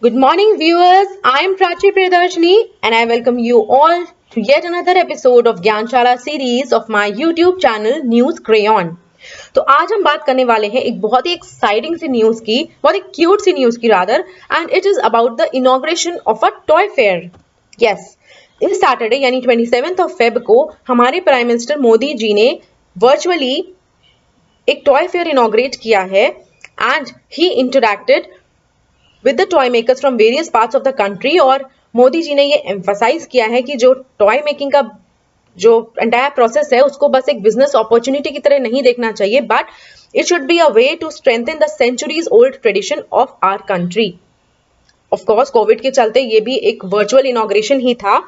Good morning, viewers. I am Prachi Priyadarshini and I welcome you all to yet another episode of Gyanshala series of my YouTube channel News Crayon. तो आज हम बात करने वाले हैं एक बहुत ही एक्साइटिंग सी न्यूज की, बहुत ही क्यूट सी न्यूज की rather, and it is about the inauguration of a toy fair. Yes, इस सैटरडे यानी 27 फेब को हमारे प्राइम मिनिस्टर मोदी जी ने वर्चुअली एक टॉय फेयर इनॉग्रेट किया है and he interacted with the toy makers from various parts of the country. और मोदी जी ने ये एम्फसाइज किया है कि जो टॉय मेकिंग का जो एंटायर प्रोसेस है उसको बस एक बिजनेस अपॉर्चुनिटी की तरह नहीं देखना चाहिए, but it should be a way to strengthen the centuries old tradition of our country. Of course Covid के चलते ये भी एक वर्चुअल इनॉग्रेशन ही था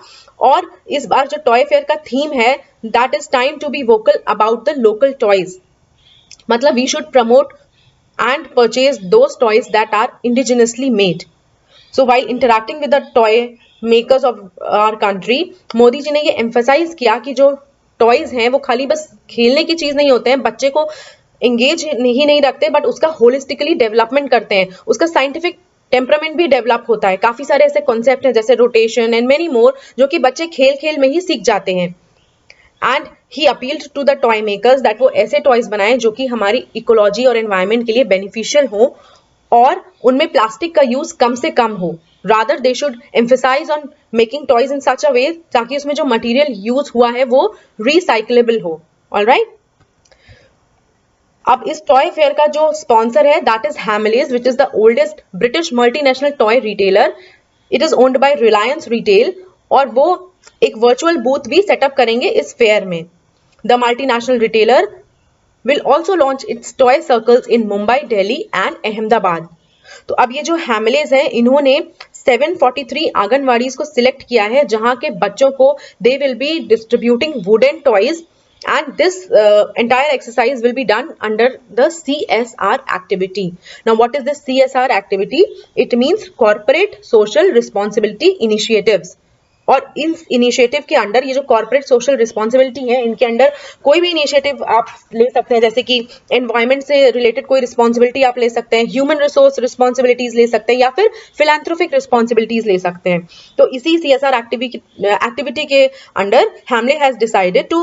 और इस बार जो टॉय फेयर का थीम है that is time to be vocal about the local toys. मतलब we should promote and purchase those toys that are indigenously made. So while interacting with the toy makers of our country, Modi ji ने ये emphasize किया कि जो toys हैं वो खाली बस खेलने की चीज नहीं होते हैं, बच्चे को engage ही नहीं रखते बट उसका holistically development करते हैं, उसका scientific टेम्परामेंट भी डेवलप होता है. काफी सारे ऐसे कॉन्सेप्ट हैं जैसे रोटेशन एंड मेनी मोर जो कि बच्चे खेल खेल में ही सीख जाते हैं. And he appealed to the toy makers that वो ऐसे टॉयज बनाएं जो कि हमारी इकोलॉजी और एनवायरनमेंट के लिए बेनिफिशियल हो और उनमें प्लास्टिक का यूज कम से कम हो. Rather they should emphasise on making toys in such a way ताकि उसमें जो मटेरियल यूज हुआ है वो रिसाइकलेबल हो. ऑलराइट, अब इस टॉय फेयर का जो स्पॉन्सर है that is Hamleys which is the oldest British multinational toy retailer. It is owned by Reliance Retail और वो एक वर्चुअल बूथ भी सेटअप करेंगे इस फेयर में. The multinational retailer will also launch its toy circles in Mumbai, Delhi and Ahmedabad. तो अब ये जो हैमिलेज है इन्होंने 743 आंगनवाड़ीज को सिलेक्ट किया है जहां के बच्चों को they will be distributing wooden toys and this entire exercise will be done under the CSR activity. Now what is this CSR activity? It means corporate social responsibility initiatives. और इस इनिशिएटिव के under ये जो corporate social responsibility है इनके under कोई भी initiative आप ले सकते हैं, जैसे कि एनवायरमेंट से रिलेटेड कोई रिस्पॉन्सिबिलिटी आप ले सकते हैं, ह्यूमन रिसोर्स रिस्पॉन्सिबिलिटीज ले सकते हैं या फिर फिलैंथ्रोपिक रिस्पॉन्सिबिलिटीज ले सकते हैं. तो इसी CSR एक्टिविटी के under Hamley has decided to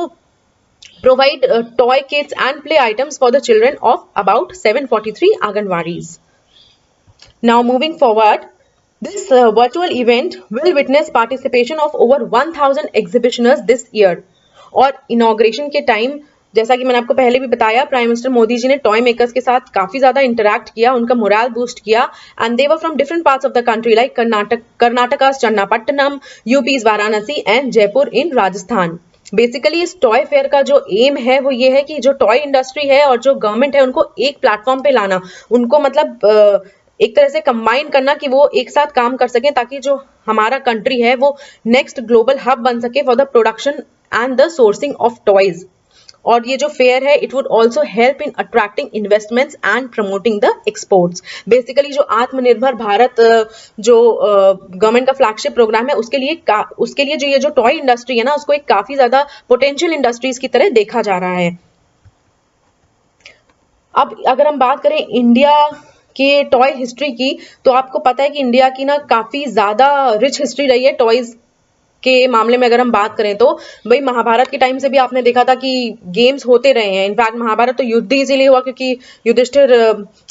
provide toy kits and play items for the children of about 743 Anganwadis. Now moving forward, this virtual event will witness participation of over 1000 exhibitioners this year. और inauguration के time जैसा कि मैंने आपको पहले भी बताया prime minister Modi ji ने टॉय मेकर्स के साथ काफी ज्यादा इंटरैक्ट किया, उनका मोरल बूस्ट किया and they were from different parts of the country like Karnataka Channapatna, UP Varanasi and Jaipur in Rajasthan. Basically इस टॉय फेयर का जो एम है वो ये है कि जो टॉय इंडस्ट्री है और जो गवर्नमेंट है उनको एक प्लेटफॉर्म पे लाना, उनको मतलब एक तरह से कंबाइन करना कि वो एक साथ काम कर सकें ताकि जो हमारा कंट्री है वो नेक्स्ट ग्लोबल हब बन सके for the production and the sourcing of toys. और ये जो फेयर है it would also help in attracting investments and promoting the exports. Basically जो आत्मनिर्भर भारत जो गवर्नमेंट का फ्लैगशिप प्रोग्राम है उसके लिए जो ये जो टॉय इंडस्ट्री है ना उसको एक काफी ज्यादा पोटेंशियल इंडस्ट्रीज की तरह देखा जा रहा है. अब अगर हम बात करें इंडिया के टॉय हिस्ट्री की तो आपको पता है कि इंडिया की ना काफी ज्यादा रिच हिस्ट्री रही है टॉयज के मामले में. अगर हम बात करें तो भाई महाभारत के टाइम से भी आपने देखा था कि गेम्स होते रहे हैं. इनफैक्ट महाभारत तो युद्ध इसीलिए हुआ क्योंकि युधिष्ठिर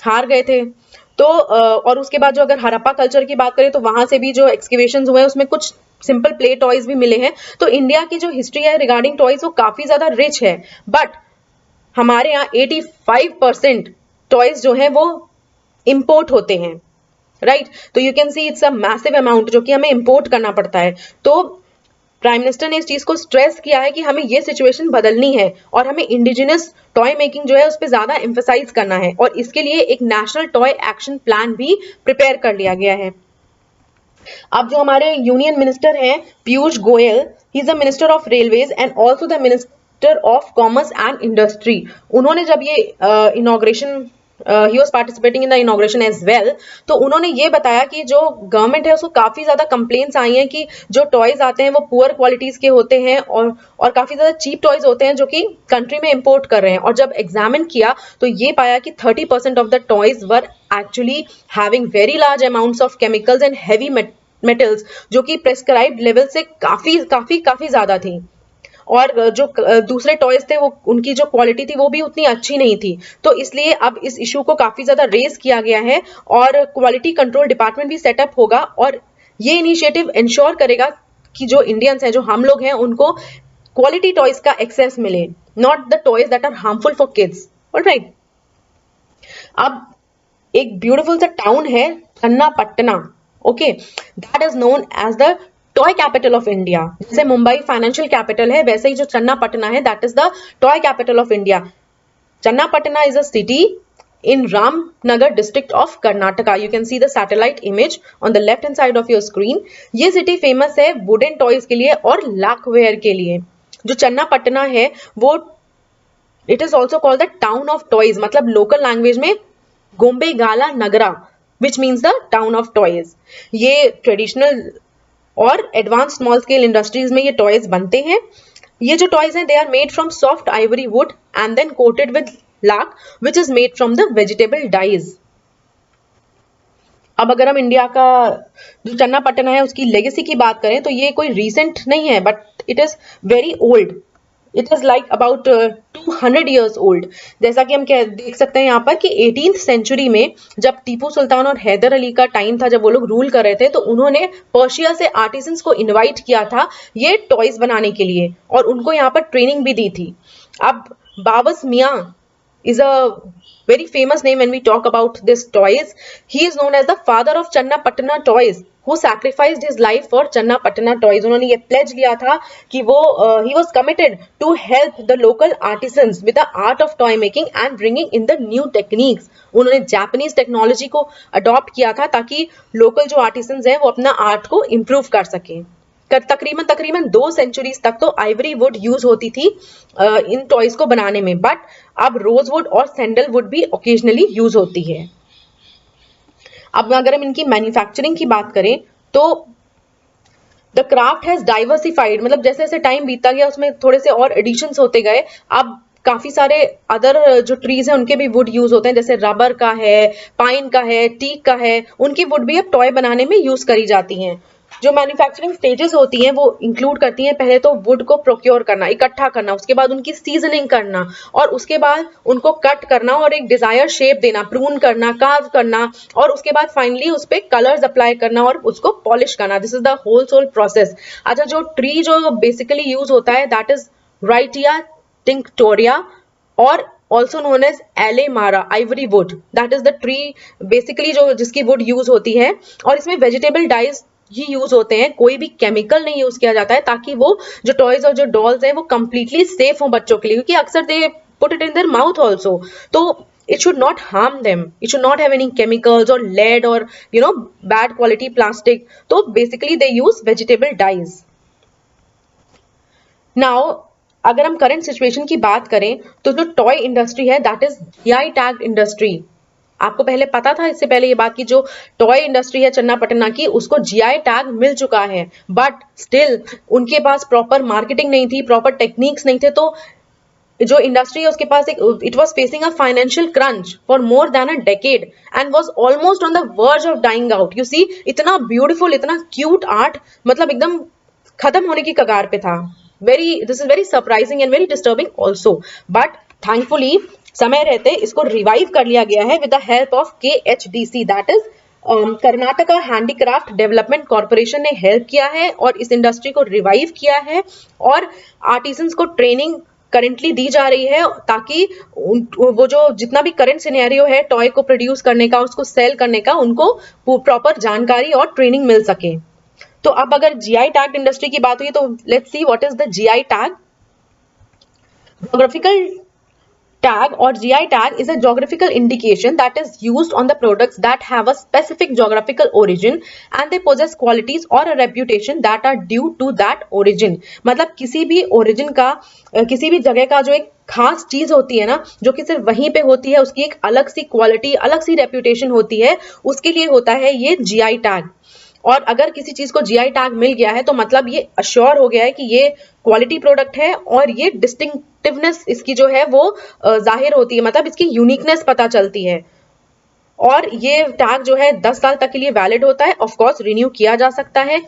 हार गए थे. तो और उसके बाद जो अगर हड़प्पा कल्चर की बात करें तो वहां से भी जो एक्सकेवेशंस हुए उसमें कुछ सिंपल प्ले टॉयज भी मिले हैं. तो इंडिया की जो हिस्ट्री है रिगार्डिंग टॉयज वो काफी ज्यादा रिच है, बट हमारे यहाँ 85% टॉयज जो है वो इंपोर्ट होते हैं. राइट, तो you can see it's a massive amount जो कि हमें इंपोर्ट करना पड़ता है. तो प्राइम मिनिस्टर ने इस चीज को स्ट्रेस किया है कि हमें ये सिचुएशन बदलनी है और हमें इंडिजिनस टॉय मेकिंग जो है उस पर ज्यादा एम्फसाइज करना है और इसके लिए एक नेशनल टॉय एक्शन प्लान भी प्रिपेयर कर लिया गया है. अब जो हमारे यूनियन मिनिस्टर हैं Piyush Goyal, he is the minister of railways and also the minister of commerce and industry. उन्होंने जब ये inauguration he was participating in the inauguration as well. तो उन्होंने ये बताया कि जो गवर्नमेंट है उसको काफी ज्यादा कंप्लेंट्स आई हैं कि जो टॉयज आते हैं वो पुअर क्वालिटीज के होते हैं और काफी ज्यादा चीप टॉयज होते हैं जो कि कंट्री में इंपोर्ट कर रहे हैं। और जब एग्जामिन किया तो ये पाया कि 30% of the toys were actually having very large amounts of chemicals and heavy metals, जो कि प्रेस्क्राइब्ड लेवल से काफी काफी काफी ज्यादा थी। और जो दूसरे टॉयज थे वो उनकी जो क्वालिटी थी वो भी उतनी अच्छी नहीं थी। तो इसलिए अब इस इशू को काफी ज्यादा रेज किया गया है और क्वालिटी कंट्रोल डिपार्टमेंट भी सेटअप होगा और ये इनिशिएटिव इंश्योर करेगा कि जो इंडियंस हैं, जो हम लोग हैं, उनको क्वालिटी टॉयज का एक्सेस मिले, not the toys that are harmful for kids. Alright, अब एक ब्यूटीफुल सा टाउन है Channapatna, okay, that is known as the toy capital of India. जैसे मुंबई फाइनेंशियल कैपिटल है, वैसे ही जो चन्नापट्टना है that is the toy capital of India. Channapatna is a city in Ramnagar district of Karnataka. You can see the satellite image on the left hand side of your screen. ये city famous है wooden toys के लिए और लाकवेयर के लिए। जो चन्नापट्टना है वो it is also called the town of toys, मतलब लोकल लैंग्वेज में गोम्बेगाला नगरा, which means the town of toys. ये ट्रेडिशनल और एडवांस स्मॉल स्केल इंडस्ट्रीज में ये टॉयज बनते हैं। ये जो टॉयज हैं they are made from soft ivory wood and then coated with lac which is made from the vegetable dyes. अब अगर हम इंडिया का जो चन्नापट्टना है उसकी लेगेसी की बात करें तो ये कोई रीसेंट नहीं है, but it is very old. It is like about 200 years old. जैसा कि हम देख सकते हैं यहाँ पर कि 18th सेंचुरी में जब टीपू सुल्तान और हैदर अली का टाइम था, जब वो लोग रूल कर रहे थे, तो उन्होंने पर्शिया से आर्टिसंस को इनवाइट किया था ये टॉयज बनाने के लिए और उनको यहाँ पर ट्रेनिंग भी दी थी। अब बाबस मियाँ is a very famous name when we talk about this toys. He is known as the father of Channapatna toys, who sacrificed his life for Channapatna toys. उन्होंने ये pledge लिया था कि वो he was committed to help the local artisans with the art of toy making and bringing in the new techniques. उन्होंने Japanese technology को adopt किया था ताकि लोकल जो आर्टिसंस हैं वो अपना आर्ट को इम्प्रूव कर सकें। तकरीबन 2 सेंचुरीज तक तो आइवरी वुड यूज होती थी इन टॉयज को बनाने में, बट अब रोजवुड और सैंडलवुड भी ओकेजनली यूज होती है। अब अगर हम इनकी मैन्युफैक्चरिंग की बात करें तो द क्राफ्ट हैज डाइवर्सिफाइड, मतलब जैसे जैसे टाइम बीतता गया उसमें थोड़े से और एडिशंस होते गए। अब काफी सारे अदर जो ट्रीज हैं उनके भी वुड यूज होते हैं, जैसे रबर का है, पाइन का है, टीक का है, उनकी वुड भी अब टॉय बनाने में यूज करी जाती हैं। जो मैन्युफैक्चरिंग स्टेजेस होती हैं वो इंक्लूड करती हैं पहले तो वुड को प्रोक्योर करना, इकट्ठा करना, उसके बाद उनकी सीजनिंग करना और उसके बाद उनको कट करना और एक डिजायर शेप देना, प्रून करना, कार्व करना और उसके बाद फाइनली उस पर कलर्स अप्लाई करना और उसको पॉलिश करना। This is the whole sole process. अच्छा, जो ट्री जो बेसिकली यूज होता है दैट इज राइटिया टिंक्टोरिया और also known as एलेमारा ivory wood. That is the tree basically जो जिसकी वुड यूज होती है और इसमें वेजिटेबल डाइज ही यूज होते हैं, कोई भी केमिकल नहीं यूज किया जाता है ताकि वो जो टॉयज और जो डॉल्स हैं वो कंप्लीटली सेफ हो बच्चों के लिए, क्योंकि अक्सर they put it in their mouth also, तो it should not harm them, it should not have any chemicals or lead or bad quality plastic, so basically they use vegetable dyes. Now अगर हम current situation की बात करें तो जो toy industry है that is GI tagged industry. आपको पहले पता था इससे पहले ये बात की जो टॉय इंडस्ट्री है चन्नापट्टना की उसको जीआई टैग मिल चुका है, बट स्टिल उनके पास प्रॉपर मार्केटिंग नहीं थी, प्रॉपर टेक्निक्स नहीं थे, तो जो इंडस्ट्री है उसके पास एक it was facing a financial crunch for more than a decade and was almost on the verge of dying out. You see, इतना ब्यूटीफुल, इतना क्यूट आर्ट मतलब एकदम खत्म होने की कगार पे था। This is very surprising and very disturbing also, but thankfully समय रहते इसको रिवाइव कर लिया गया है with the help of KHDC, that is Karnataka handicraft development corporation ने हेल्प किया है और इस इंडस्ट्री को रिवाइव किया है और आर्टिसंस को ट्रेनिंग करेंटली दी जा रही है ताकि वो जो जितना भी करंट सिनेरियो है टॉय को प्रोड्यूस करने का, उसको सेल करने का, उनको प्रॉपर जानकारी और ट्रेनिंग मिल सके। तो अब अगर जीआई टैग इंडस्ट्री की बात हुई तो let's see what is the GI tag. Geographical tag or GI tag is a geographical indication that is used on the products that have a specific geographical origin and they possess qualities or a reputation that are due to that origin. मतलब किसी भी origin का किसी भी जगह का जो एक खास चीज होती है ना, जो कि सिर्फ वहीं पे होती है, उसकी एक अलग सी क्वालिटी, अलग सी रेप्यूटेशन होती है, उसके लिए होता है ये GI टैग. और अगर किसी चीज को जीआई टैग मिल गया है तो मतलब ये अश्योर हो गया है कि ये क्वालिटी प्रोडक्ट है और ये डिस्टिंक्टिवनेस इसकी जो है वो जाहिर होती है, मतलब इसकी यूनिकनेस पता चलती है. और ये टैग जो है 10 साल तक के लिए वैलिड होता है. ऑफ कोर्स रिन्यू किया जा सकता है.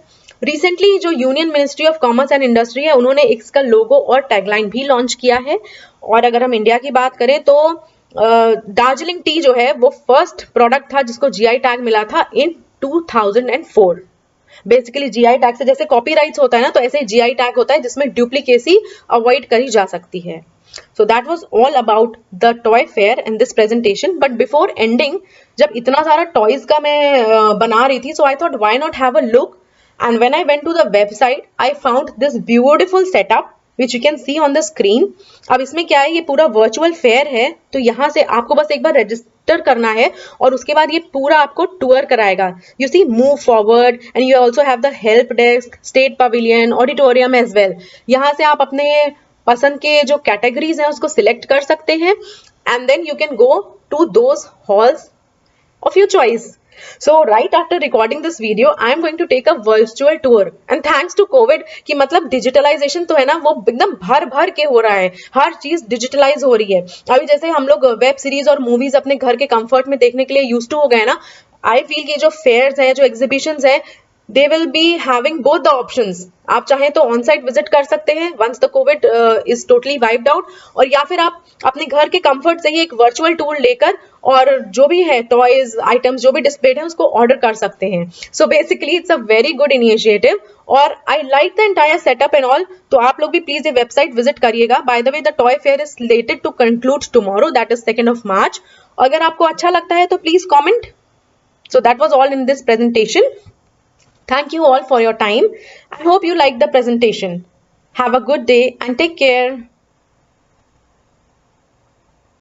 रिसेंटली जो union ministry of commerce and industry है, उन्होंने इसका लोगो और टैगलाइन भी लॉन्च किया है. और अगर हम इंडिया की बात करें तो दार्जिलिंग टी जो है वो फर्स्ट प्रोडक्ट था जिसको जीआई टैग मिला था इन 2004. बेसिकली जीआई टैग से जैसे कॉपीराइट्स होता है ना, तो ऐसे जीआई टैग होता है जिसमें डुप्लीकेसी अवॉइड करी जा सकती है. So that was all about the toy fair in this presentation. But before ending, जब इतना सारा toys का मैं बना रही थी, so I thought why not have a look. And when I went to the website, I found this beautiful setup which you can see on the screen. अब इसमें क्या है, ये पूरा वर्चुअल फेयर है, तो यहाँ से आपको बस एक बार रजिस्टर करना है और उसके बाद ये पूरा आपको टूर कराएगा. You see move forward and you also have the help desk, state pavilion, auditorium as well. यहाँ से आप अपने पसंद के जो कैटेगरीज हैं उसको सिलेक्ट कर सकते हैं and then you can go to those halls of your choice. So right after recording this video, I am going to take a virtual tour. And thanks to COVID कि मतलब digitalization तो है ना, वो एकदम भर भर के हो रहा है, हर चीज digitalize हो रही है. अभी जैसे हम लोग वेब सीरीज और मूवीज अपने घर के कंफर्ट में देखने के लिए यूज टू हो गए ना, आई फील कि जो फेयर्स हैं, जो एग्जीबिशंस हैं, they will be having both the options. आप चाहें तो ऑन साइट विजिट कर सकते हैं once the COVID is totally wiped out, और या फिर आप अपने घर के कंफर्ट से ही एक वर्चुअल टूर लेकर और जो भी है टॉयज आइटम्स जो भी डिस्प्लेड है उसको ऑर्डर कर सकते हैं. So basically it's a very good initiative और I like the entire setup and all. तो आप लोग भी प्लीज ये वेबसाइट विजिट करिएगा. By the way the toy fair is slated to conclude tomorrow, that is 2 March. अगर आपको अच्छा लगता है तो please comment. So that was all in this presentation. Thank you all for your time. I hope you liked the presentation. Have a good day and take care.